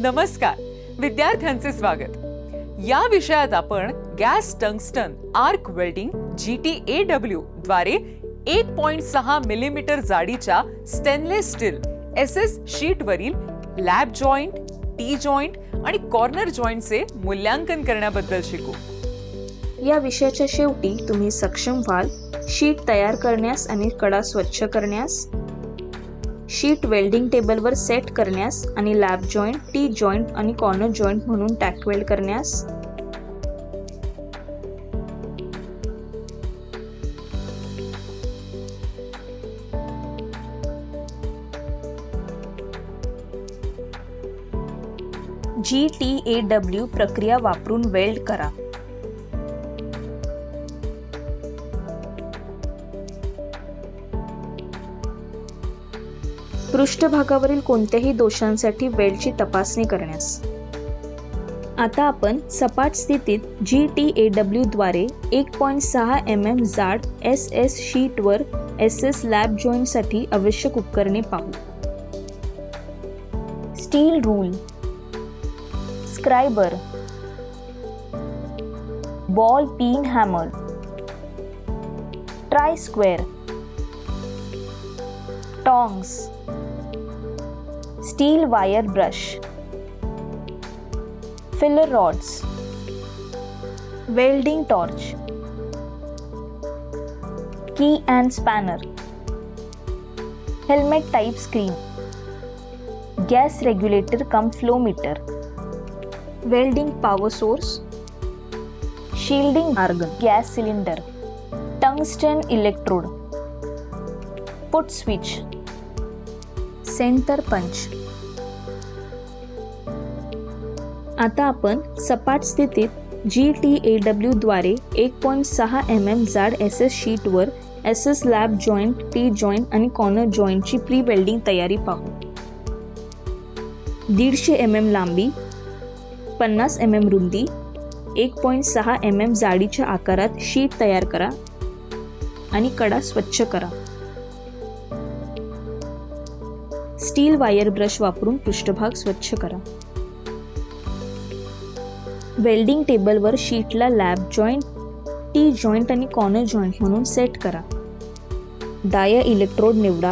नमस्कार, विद्यार्थ्यांचे स्वागत. या विषयात आपण gas tungsten arc welding GTAW द्वारे 1.6 मिलीमीटर जाडीच्या स्टेनलेस स्टील SS शीट वरील लॅब जॉइंट, टी जॉइंट आणि कॉर्नर जॉइंटचे मूल्यांकन करण्याबद्दल शिकू. या विषयाच्या शेवटी तुम्ही सक्षम व्हाल शीट तयार करण्यास आणि कडा स्वच्छ करण्यास, शीट वेल्डिंग टेबलवर सेट करण्यास आणि लॅब जॉइंट, टी जॉइंट आणि कॉर्नर जॉइंट म्हणून टॅक वेल्ड करण्यास, GTAW प्रक्रिया वापरून वेल्ड करा. पृष्ठभागावरील कोणत्याही दोषांसाठी वेल्डची तपासणी करण्यास. आता आपण सपाट स्थितीत GTAW द्वारे 1.6 mm जाड SS शीटवर SS लॅब जॉइंटसाठी आवश्यक उपकरणे पाहू. Steel rule, scriber, ball peen hammer, try square, tongs, steel wire brush, filler rods, welding torch, key and spanner, helmet type screen, gas regulator cum flow meter, welding power source, shielding argon, gas cylinder, tungsten electrode, foot switch, centre punch. आता आपण सपाट स्थितीत GTAW द्वारे 1.6 mm जाड SS शीटवर SS lab joint, T joint आणि corner जॉइंटची pre welding तयारी पाहू. 150 mm लांबी, 50 mm रुंदी, 1.6 mm जाडीच्या आकारात शीट तयार करा आणि कडा स्वच्छ करा. स्टील वायर ब्रश वापरून पृष्ठभाग स्वच्छ करा. वेल्डिंग टेबलवर शीटला लॅब जॉइंट, टी जॉइंट आणि कॉर्नर जॉइंट म्हणून सेट करा. डाया इलेक्ट्रोड निवडा.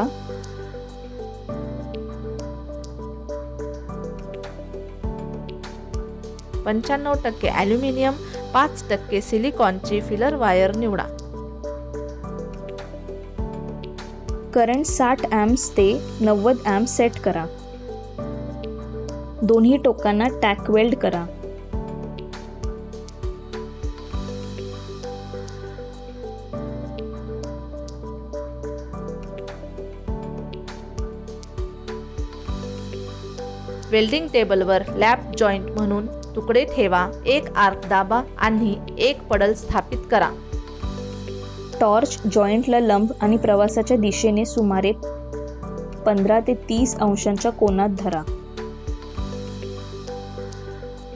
%95 ॲल्युमिनियम, 5% सिलिकॉनची फिलर वायर निवडा. करंट 60 amps ते 90 amps सेट करा. दोन्ही टोकांना टॅक वेल्ड करा. वेल्डिंग टेबलवर लॅब जॉइंट म्हणून तुकडे ठेवा. एक आर्क दाबा आणि एक पडल स्थापित करा. टॉर्च जॉइंटला लंब आणि प्रवासाच्या दिशेने सुमारे 15 ते 30 अंशांच्या कोनात धरा.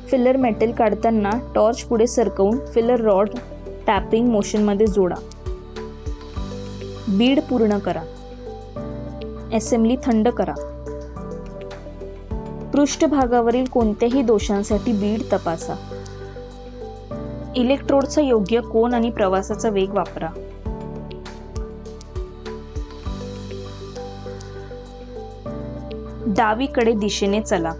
फिलर मेटल काढताना टॉर्च पुढे सरकवून फिलर रॉड टॅपिंग मोशनमध्ये जोडा. बीड पूर्ण करा. असेंब्ली थंड करा. पृष्ठभागावरील कोणत्याही दोषांसाठी बीड तपासा. इलेक्ट्रोडचा योग्य कोन आणि प्रवासाचा वेग वापरा. डावीकडे दिशेने चला.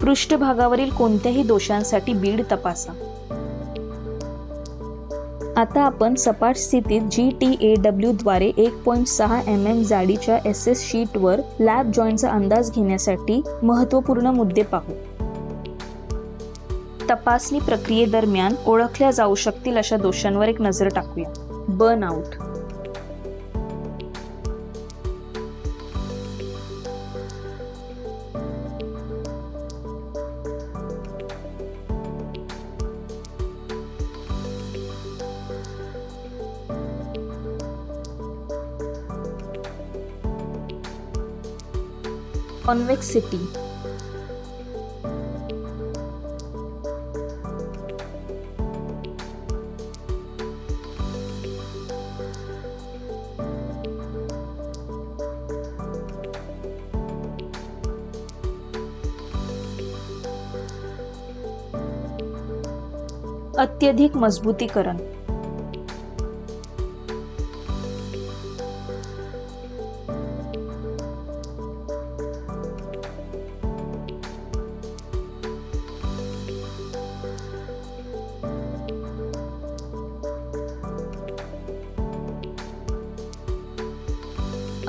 पृष्ठभागावरील कोणत्याही दोषांसाठी बीड तपासा. आता आपण सपाट स्थितीत GTAW द्वारे 1.6 mm जाडीच्या SS शीटवर लॅब जॉइंटचा अंदाज घेण्यासाठी महत्त्वपूर्ण मुद्दे पाहू. तपासणी प्रक्रियेदरम्यान ओळखल्या जाऊ शकतील अशा दोषांवर एक नजर टाकूया. बर्न आउट, कॉन्वेक्सिटी, अत्यधिक मजबूतीकरण.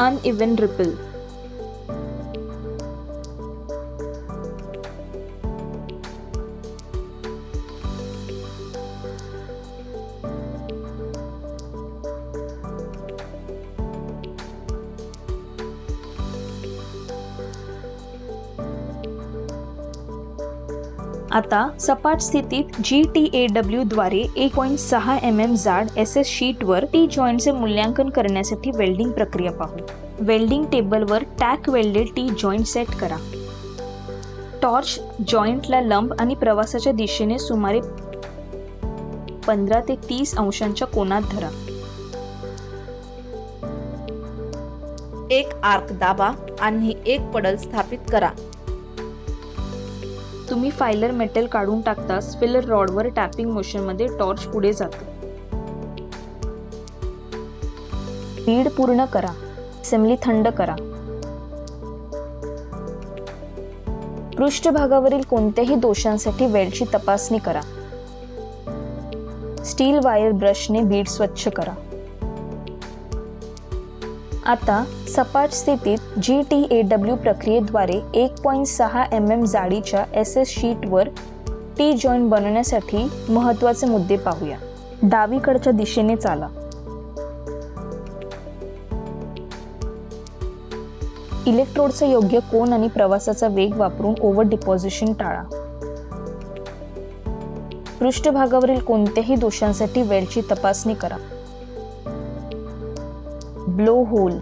Uneven ripple. आता सपाट स्थितीत GTAW द्वारे 1.6 mm जाड SS शीटवर टी जॉईंटचे मूल्यांकन करण्यासाठी वेल्डिंग प्रक्रिया पाहू. वेल्डिंग टेबलवर tack welded T joint set करा. टॉर्च जॉईंटला लंब आणि प्रवासाच्या दिशेने सुमारे 15 ते 30 अंशांच्या कोनात धरा. एक आर्क दाबा आणि एक पडल स्थापित करा. तुम्ही फायलर मेटल काढून टाकताच फिलर रॉडवर टॅपिंग मोशनमध्ये टॉर्च पुढे जातो. बीड पूर्ण करा. असेंब्ली थंड करा. पृष्ठभागावरील कोणत्याही दोषांसाठी वेल्डची तपासणी करा. स्टील वायर ब्रशने बीड स्वच्छ करा. आता सपाट स्थितीत GTAW प्रक्रियेद्वारे 1.6 mm जाडीच्या SS शीटवर टी जॉईंट बनवण्यासाठी महत्त्वाचे मुद्दे पाहूया. डावीकडच्या दिशेने चाला. इलेक्ट्रोडचा योग्य कोन आणि प्रवासाचा वेग वापरून ओव्हर डिपॉझिशन टाळा. पृष्ठभागावरील कोणत्याही दोषांसाठी वेल्डची तपासणी करा. Blow hole.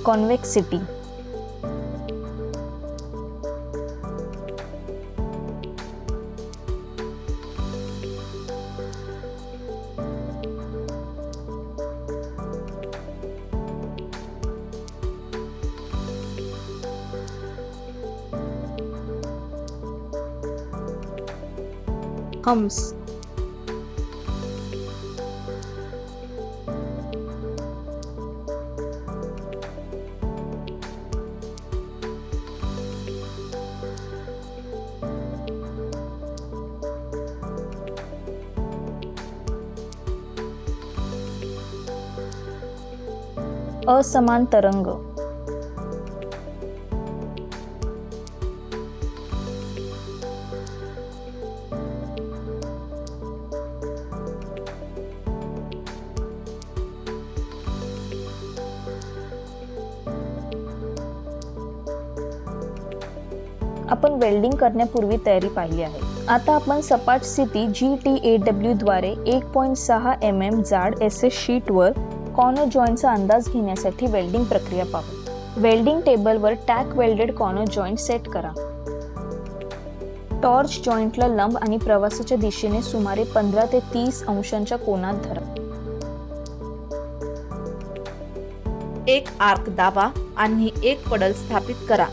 कॉन्वेक्सिटी. हम्स. असमान तरंग. आपण वेल्डिंग करण्यापूर्वी तयारी पाहिली आहे. आता आपण सपाट स्थिती GTAW द्वारे 1.6 mm जाड SS शीटवर कॉर्नर जॉईंटचा अंदाज घेण्यासाठी वेल्डिंग प्रक्रिया पाहू. वेल्डिंग टेबलवर tack welded corner joint set करा. टॉर्च जॉईंटला लंब आणि प्रवासाच्या दिशेने सुमारे 15 ते 30 अंशांच्या कोनात धरा. एक आर्क दाबा आणि एक पडल स्थापित करा.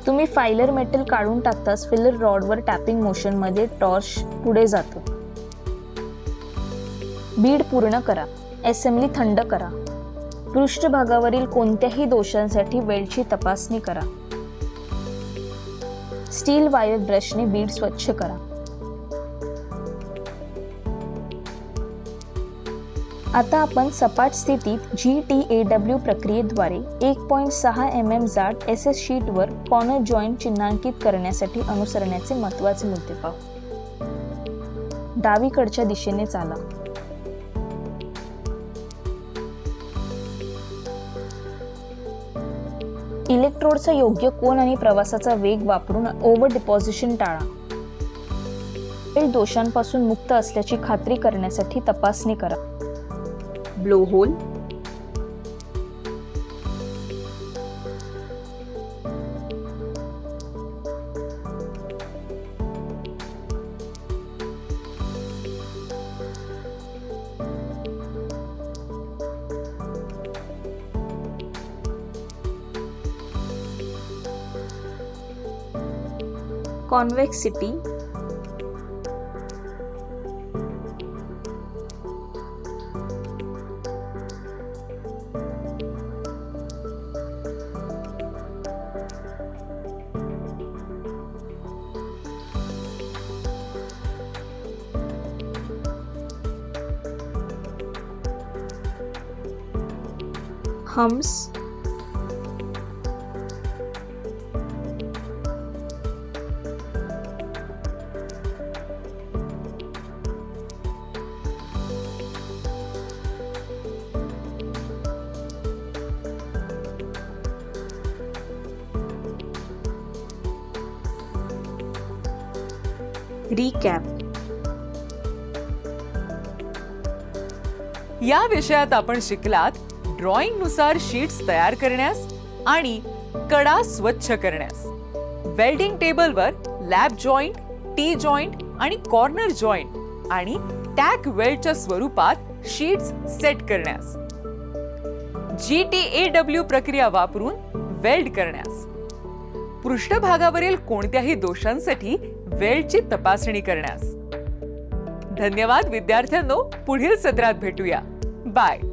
तुम्ही फायलर मेटल काढून टाकताच फिलर रॉडवर टॅपिंग मोशनमध्ये टॉर्च पुढे जातो. बीड पूर्ण करा. असेंब्ली थंड करा. पृष्ठभागावरील कोणत्याही दोषांसाठी वेल्डची तपासणी करा. स्टील वायर ब्रशने बीड स्वच्छ करा. आता आपण सपाट स्थितीत GTAW प्रक्रियेद्वारे 1.6 mm जाड SS शीटवर कॉर्नर जॉईंट चिन्हांकित करण्यासाठी अनुसरण्याचे महत्त्वाचे मुद्दे पाहू. डावीकडच्या दिशेने चाला. इलेक्ट्रोडचा योग्य कोन आणि प्रवासाचा वेग वापरून ओव्हर डिपॉझिशन टाळा. वेल्ड दोषांपासून मुक्त असल्याची खात्री करण्यासाठी तपासणी करा. Blow hole. Convexity, humps, recap. या विषयात आपण शिकलात ड्रॉइंग नुसार शीट्स तयार करण्यास आणि कडा स्वच्छ करण्यास, वेल्डिंग टेबलवर लॅप जॉइंट, टी जॉइंट आणि कॉर्नर जॉइंट आणि टॅक वेल्डच्या स्वरूपात शीट्स सेट करण्यास, GTAW प्रक्रिया वापरून वेल्ड करण्यास, पृष्ठभागावरील कोणत्याही दोषांसाठी वेल्डची तपासणी करण्यास. धन्यवाद विद्यार्थ्यांनो, पुढील सत्रात भेटूया. बाय.